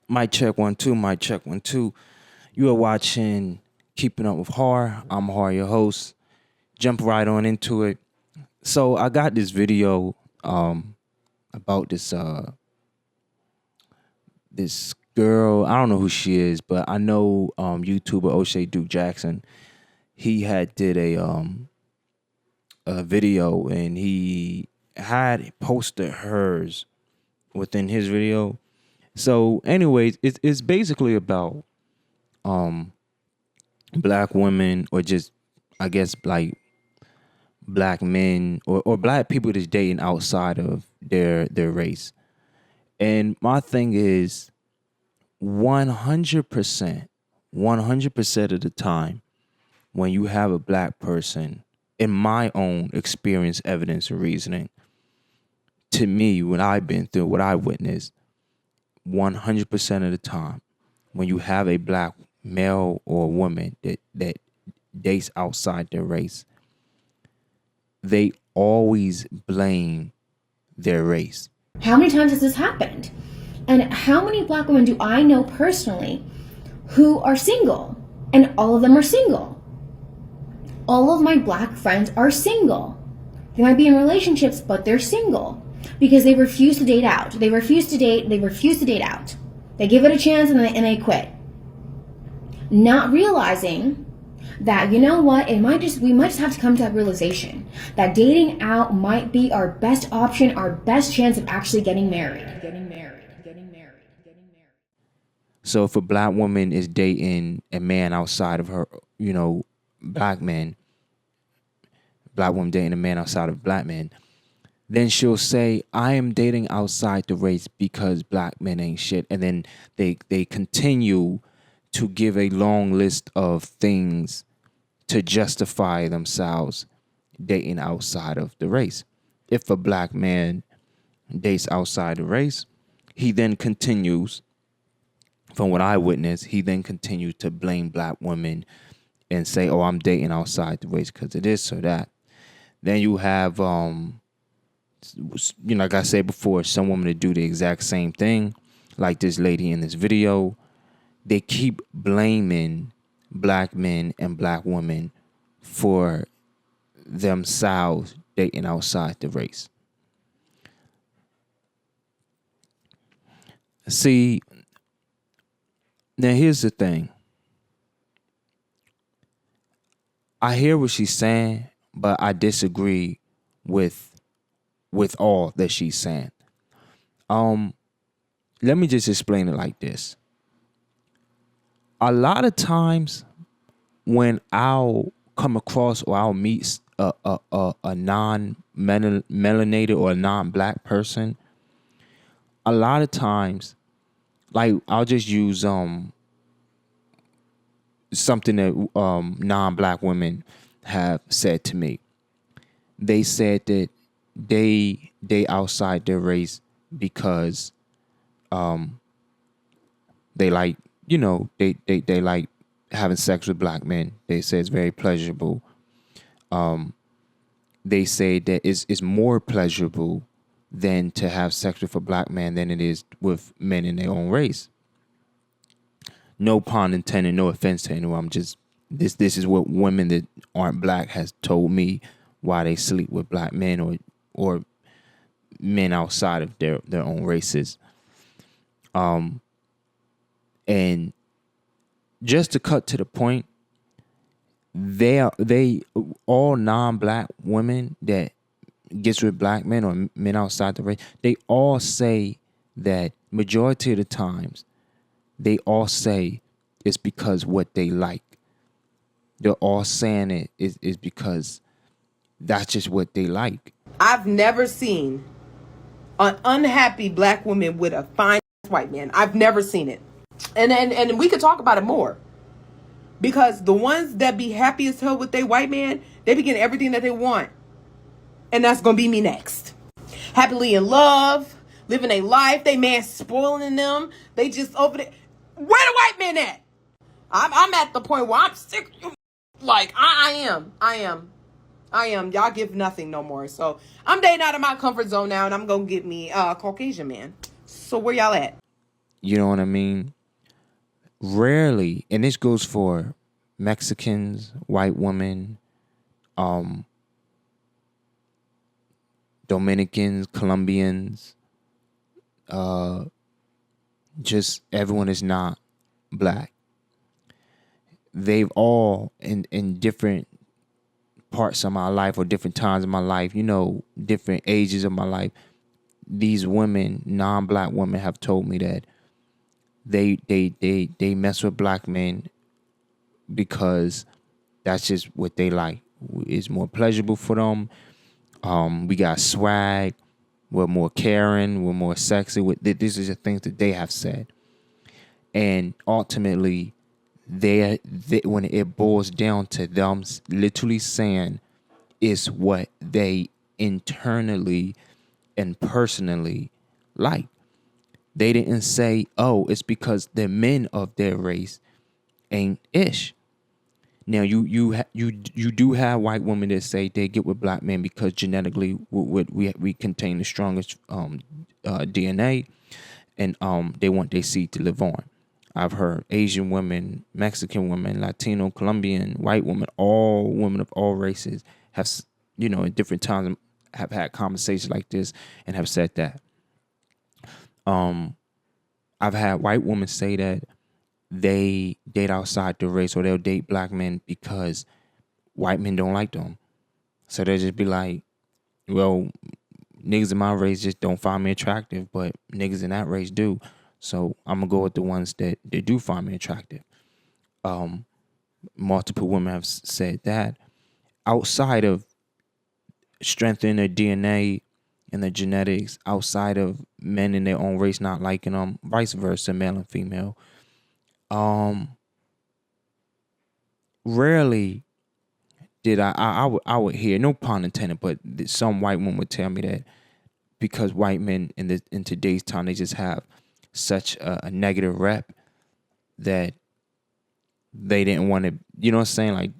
Mic check 1 2, mic check 1 2. You are watching Keeping Up with Horror. I'm Horror, your host. Jump right on into it. So I got this video about this girl. I don't know who she is, but I know YouTuber O'Shea Duke Jackson. He had did a video and he had posted hers within his video. So, anyways, it's basically about black women, or just, I guess, like black men, or black people that's dating outside of their race. And my thing is 100%, 100% of the time when you have a black person, in my own experience, evidence, and reasoning, to me, when I've been through what I witnessed, 100% of the time when you have a black male or woman that dates outside their race, they always blame their race. How many times has this happened? And how many black women do I know personally who are single? And all of them are single. All of my black friends are single. They might be in relationships, but they're single because they refuse to date out. They refuse to date. They refuse to date out. They give it a chance and they quit. Not realizing that, you know what, we might just have to come to that realization that dating out might be our best option, our best chance of actually getting married. So if a black woman is dating a man outside of her, black man, black woman dating a man outside of black men, then she'll say, I am dating outside the race because black men ain't shit. And then they continue to give a long list of things to justify themselves dating outside of the race. If a black man dates outside the race, he then continues, from what I witnessed, he then continues to blame black women and say, oh, I'm dating outside the race because of this or that. Then you have, like I said before, some women to do the exact same thing, like this lady in this video. They keep blaming black men and black women for themselves dating outside the race. See, now here's the thing. I hear what she's saying, but I disagree with all that she's saying. Let me just explain it like this. A lot of times when I'll come across or I'll meet a non-melanated or a non-black person, a lot of times, like, I'll just use something that non-black women have said to me. They said that they outside their race because they like, they like having sex with black men. They say it's very pleasurable. They say that it's more pleasurable than to have sex with a black man than it is with men in their own race. No pun intended, no offense to anyone. I'm just, this is what women that aren't black has told me why they sleep with black men or men outside of their own races. And just to cut to the point, they all non-black women that gets with black men or men outside the race, they all say that majority of the times, they all say it's because what they like. They're all saying it is because that's just what they like. I've never seen an unhappy black woman with a fine white man. I've never seen it. And we could talk about it more. Because the ones that be happy as hell with their white man, they be getting everything that they want. And that's going to be me next. Happily in love, living a life, they man spoiling them. They just over there. Where the white man at? I'm at the point where I'm sick. Like, I am. Y'all give nothing no more. So I'm dating out of my comfort zone now, and I'm going to get me a Caucasian man. So where y'all at? You know what I mean? Rarely, and this goes for Mexicans, white women, Dominicans, Colombians, just everyone is not black. They've all in different parts of my life or different times of my life, different ages of my life, these women, non-black women, have told me that they mess with black men because that's just what they like. It's more pleasurable for them. We got swag. We're more caring. We're more sexy. These are the things that they have said. And ultimately, they when it boils down to them literally saying is what they internally and personally like. They didn't say, oh, it's because the men of their race ain't ish. Now you do have white women that say they get with black men because genetically we contain the strongest DNA, and they want their seed to live on. I've heard Asian women, Mexican women, Latino, Colombian, white women, all women of all races have, at different times have had conversations like this and have said that. I've had white women say that they date outside the race or they'll date black men because white men don't like them. So they'll just be like, well, niggas in my race just don't find me attractive, but niggas in that race do. So I'm going to go with the ones that do find me attractive. Multiple women have said that. Outside of strengthening their DNA and their genetics, outside of men in their own race not liking them, vice versa, male and female, rarely did I would hear, no pun intended, but some white woman would tell me that because white men in today's time, they just have such a negative rep that they didn't want to, you know what I'm saying? Like,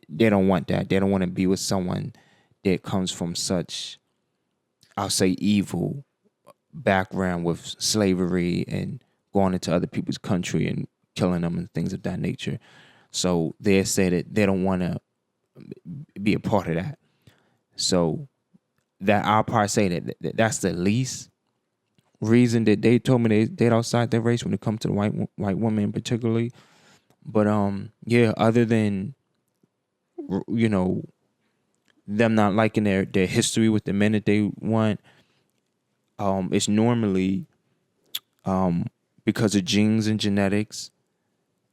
they don't want that. They don't want to be with someone that comes from such, I'll say, evil background with slavery and going into other people's country and killing them and things of that nature. So they say that they don't want to be a part of that. So that I'll probably say that's the least reason that they told me they date outside their race when it comes to the white woman particularly. But yeah, other than them not liking their history with the men that they want, it's normally because of genes and genetics,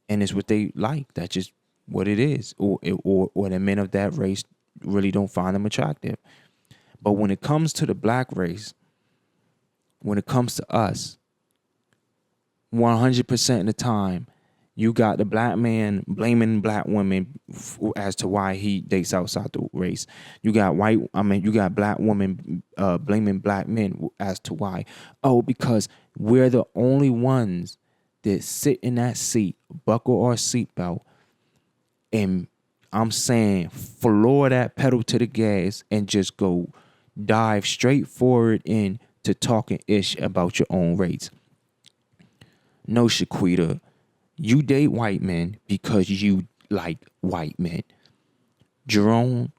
and it's what they like. That's just what it is, or the men of that race really don't find them attractive. But when it comes to the black race, when it comes to us, 100% of the time, you got the black man blaming black women as to why he dates outside the race. You got black women blaming black men as to why. Oh, because we're the only ones that sit in that seat, buckle our seatbelt, and I'm saying floor that pedal to the gas and just go dive straight forward into talking ish about your own race. No, Shaquita, you date white men because you like white men. Jerome,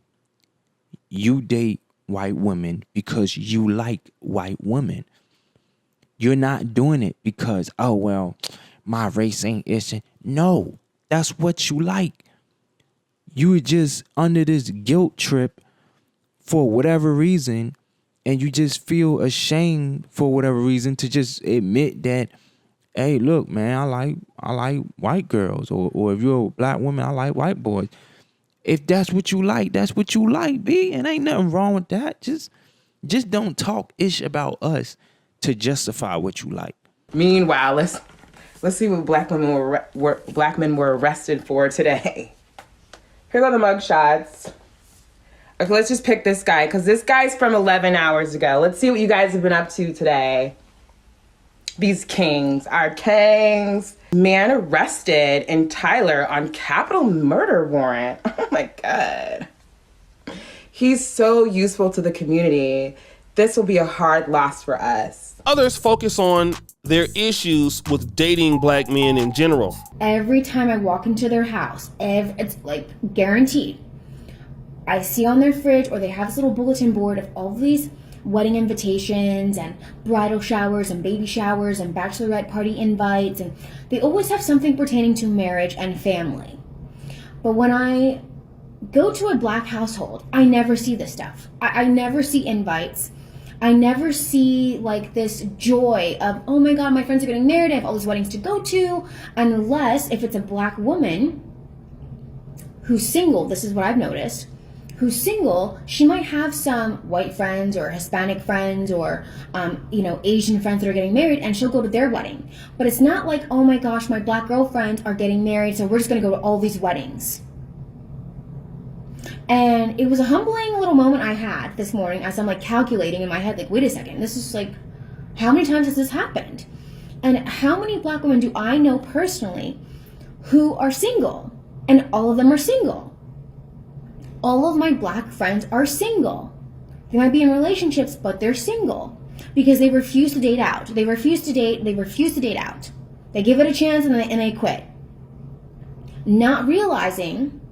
you date white women because you like white women. You're not doing it because, oh, well, my race ain't itching. No, that's what you like. You were just under this guilt trip for whatever reason, and you just feel ashamed for whatever reason to just admit that, hey, look, man, I like white girls, or if you're a black woman, I like white boys. If that's what you like, that's what you like, B, and ain't nothing wrong with that. Just don't talk ish about us to justify what you like. Meanwhile, let's see what black men were arrested for today. Here go the mug shots. Okay, let's just pick this guy because this guy's from 11 hours ago. Let's see what you guys have been up to today. These kings are kings. Man arrested in Tyler on capital murder warrant. Oh my God. He's so useful to the community. This will be a hard loss for us. Others focus on their issues with dating black men in general. Every time I walk into their house, it's like guaranteed. I see on their fridge, or they have this little bulletin board of all of these wedding invitations and bridal showers and baby showers and bachelorette party invites, and they always have something pertaining to marriage and family. But when I go to a black household, I never see this stuff. I never see invites. I never see like this joy of, oh my God, my friends are getting married, I have all these weddings to go to, unless if it's a black woman who's single. This is what I've noticed. Who's single, she might have some white friends or Hispanic friends or, Asian friends that are getting married, and she'll go to their wedding. But it's not like, oh my gosh, my black girlfriends are getting married, so we're just going to go to all these weddings. And it was a humbling little moment I had this morning as I'm like calculating in my head, like, wait a second, this is like, how many times has this happened? And how many black women do I know personally who are single? And all of them are single. All of my black friends are single. They might be in relationships, but they're single because they refuse to date out. They refuse to date out. They give it a chance and they quit. Not realizing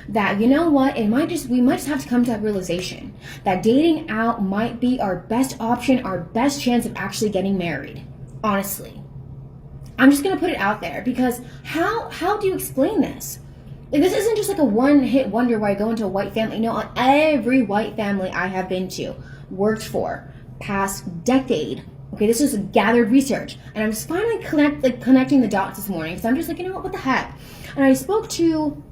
that, you know what, we might just have to come to that realization that dating out might be our best option, our best chance of actually getting married. Honestly. I'm just gonna put it out there because how do you explain this? Like, this isn't just like a one-hit wonder where I go into a white family. No, every white family I have been to, worked for, past decade. Okay, this is gathered research. And I'm just finally connecting the dots this morning. So I'm just like, you know what the heck? And I spoke to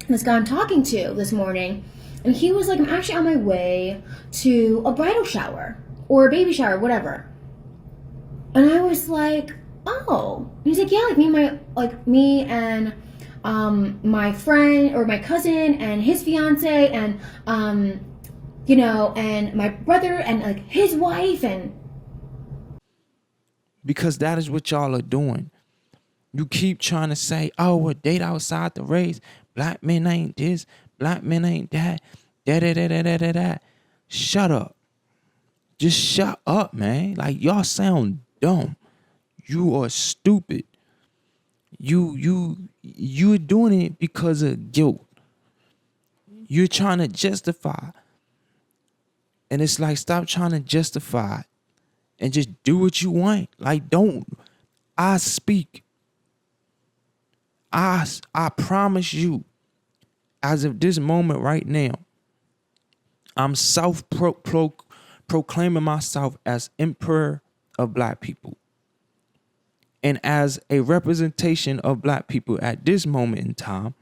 this guy I'm talking to this morning, and he was like, I'm actually on my way to a bridal shower or a baby shower, whatever. And I was like, oh. And he's like, yeah, me and my friend or my cousin and his fiance and and my brother and like his wife. And because that is what y'all are doing. You keep trying to say, oh, a date outside the race, black men ain't this, black men ain't that, da. Shut up. Just shut up, man. Like, y'all sound dumb. You are stupid. You're doing it because of guilt. You're trying to justify. And it's like, stop trying to justify and just do what you want. Like, I speak. I promise you, as of this moment right now, I'm proclaiming myself as emperor of black people. And as a representation of black people at this moment in time,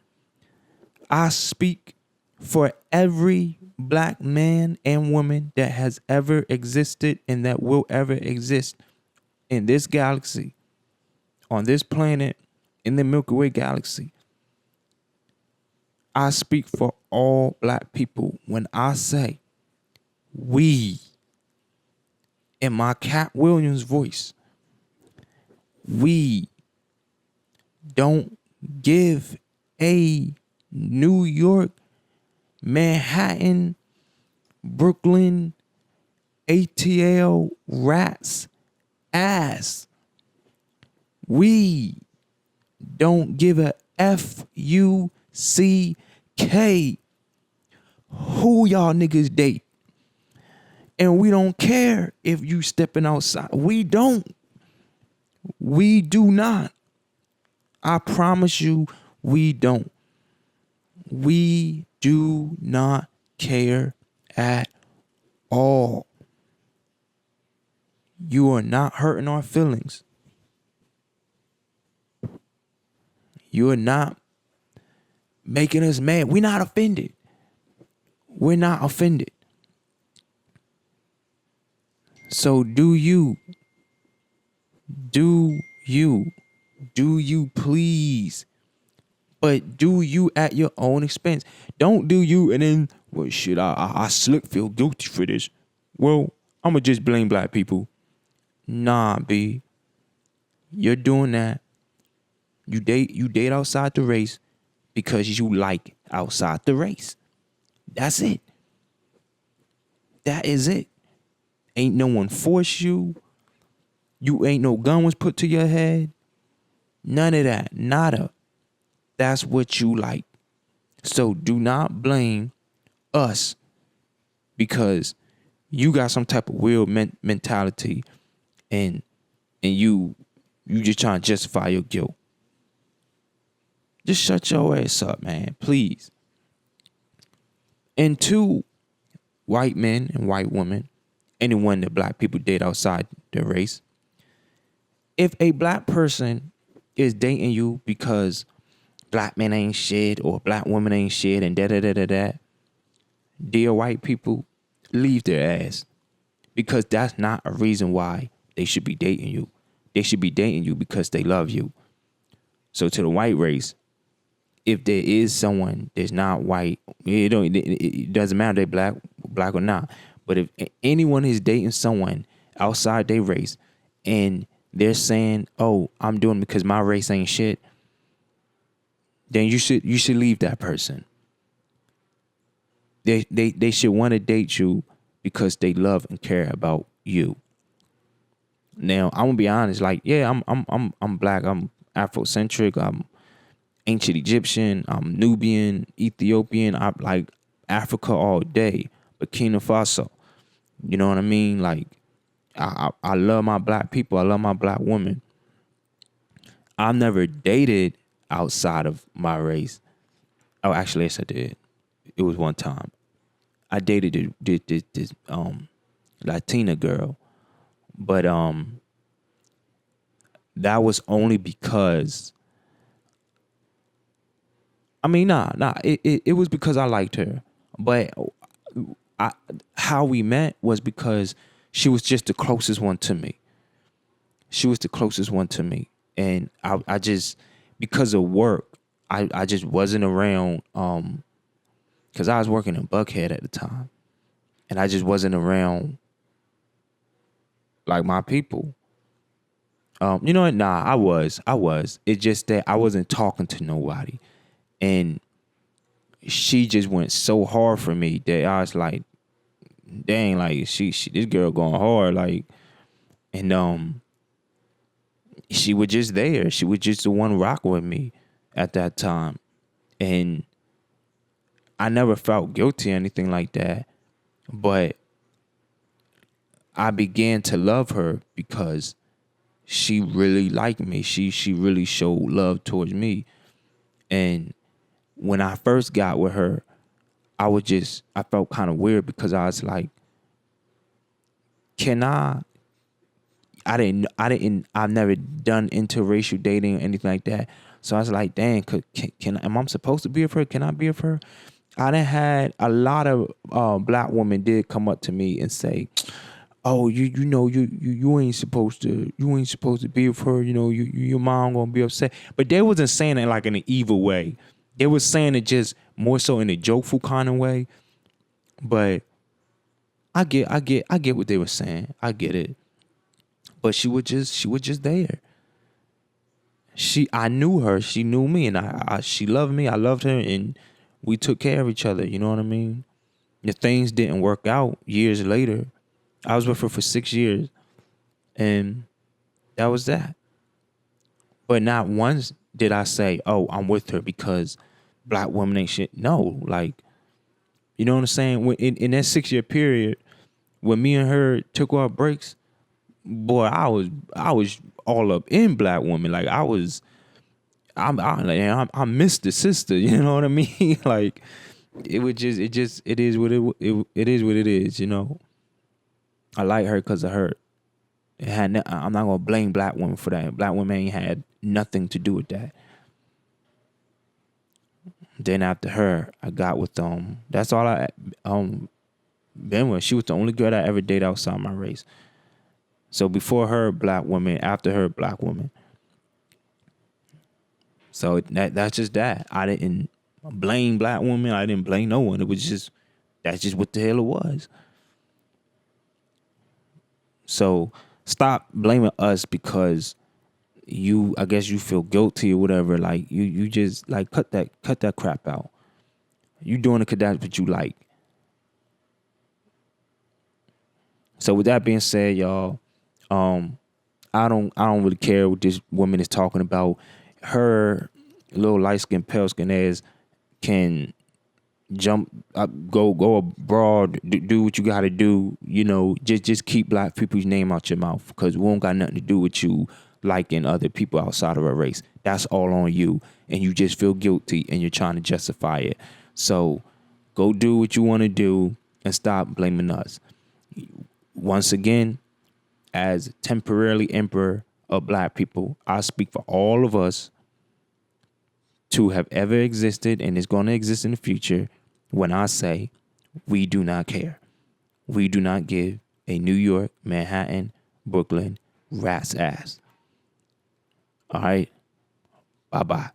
I speak for every black man and woman that has ever existed and that will ever exist in this galaxy, on this planet, in the Milky Way galaxy. I speak for all black people when I say we, in my Cat Williams voice, we don't give a New York, Manhattan, Brooklyn, ATL rats ass. We don't give a F-U-C-K who y'all niggas date. And we don't care if you stepping outside. We don't. We do not. I promise you, we don't. We do not care at all. You are not hurting our feelings. You are not making us mad. We're not offended. We're not offended. So do you please, but do you at your own expense. Don't do you and then, well, shit, I slick feel guilty for this. Well, I'm going to just blame black people. Nah, B. You're doing that. You date outside the race because you like outside the race. That's it. That is it. Ain't no one force you. You ain't no gun was put to your head. None of that. Nada. That's what you like. So do not blame us because you got some type of weird mentality and you just trying to justify your guilt. Just shut your ass up, man. Please. And two, white men and white women, anyone that black people date outside their race, if a black person is dating you because black men ain't shit or black women ain't shit and da, dear white people, leave their ass. Because that's not a reason why they should be dating you. They should be dating you because they love you. So to the white race, if there is someone that's not white, it doesn't matter if they're black or not. But if anyone is dating someone outside their race and they're saying, "Oh, I'm doing it because my race ain't shit," then you should leave that person. They should want to date you because they love and care about you. Now, I'm gonna be honest, like, yeah, I'm black, I'm Afrocentric, I'm ancient Egyptian, I'm Nubian, Ethiopian, I'm like Africa all day, Burkina Faso. You know what I mean? Like, I love my black people, I love my black women. I've never dated outside of my race. Oh, actually, yes, I did. It was one time. I dated this Latina girl, but that was only because it was because I liked her. But how we met was because she was just the closest one to me. She was the closest one to me. And I just, because of work, I just wasn't around, because I was working in Buckhead at the time. And I just wasn't around, like, my people. You know what? Nah, I was. It's just that I wasn't talking to nobody. And she just went so hard for me that I was like, dang, like, she this girl going hard, like, and she was just there. She was just the one rocking with me at that time. And I never felt guilty or anything like that. But I began to love her because she really liked me. She really showed love towards me. And when I first got with her, I felt kind of weird because I was like, I've never done interracial dating or anything like that. So I was like, dang, am I supposed to be with her? Can I be with her? I done had a lot of black women did come up to me and say, "Oh, you ain't supposed to be with her. You know, your mom gonna be upset." But they wasn't saying it like in an evil way. They was saying it just more so in a jokeful kind of way. But I get what they were saying. I get it. But she was just there. I knew her. She knew me, and she loved me. I loved her, and we took care of each other. You know what I mean? The things didn't work out years later. I was with her for 6 years, and that was that. But not once did I say, "Oh, I'm with her because black women ain't shit." No, like, you know what I'm saying? When in that 6-year period, when me and her took our breaks, boy, I was all up in black women. Like, I miss the sister. You know what I mean? Like, it is what it is what it is. You know, I like her because of her. I'm not gonna blame black women for that. Black women ain't had nothing to do with that. Then after her, I got with that's all I been with. She was the only girl I ever dated outside my race. So before her, black woman. After her, black woman. So that's just that. I didn't blame black women. I didn't blame no one. It was just, that's just what the hell it was. So stop blaming us because I guess you feel guilty or whatever. Like, you just, like, cut that crap out. You doing it because that's what you like. So with that being said, y'all, I don't really care what this woman is talking about. Her little light skin, pale skin ass can jump up, go abroad, do what you got to do. You know, just keep black people's name out your mouth, because we don't got nothing to do with you liking other people outside of our race. That's all on you, and you just feel guilty and you're trying to justify it. So go do what you want to do and stop blaming us. Once again, as temporarily emperor of black people, I speak for all of us to have ever existed and is going to exist in the future when I say we do not care. We do not give a New York, Manhattan, Brooklyn rat's ass. All right? Bye-bye.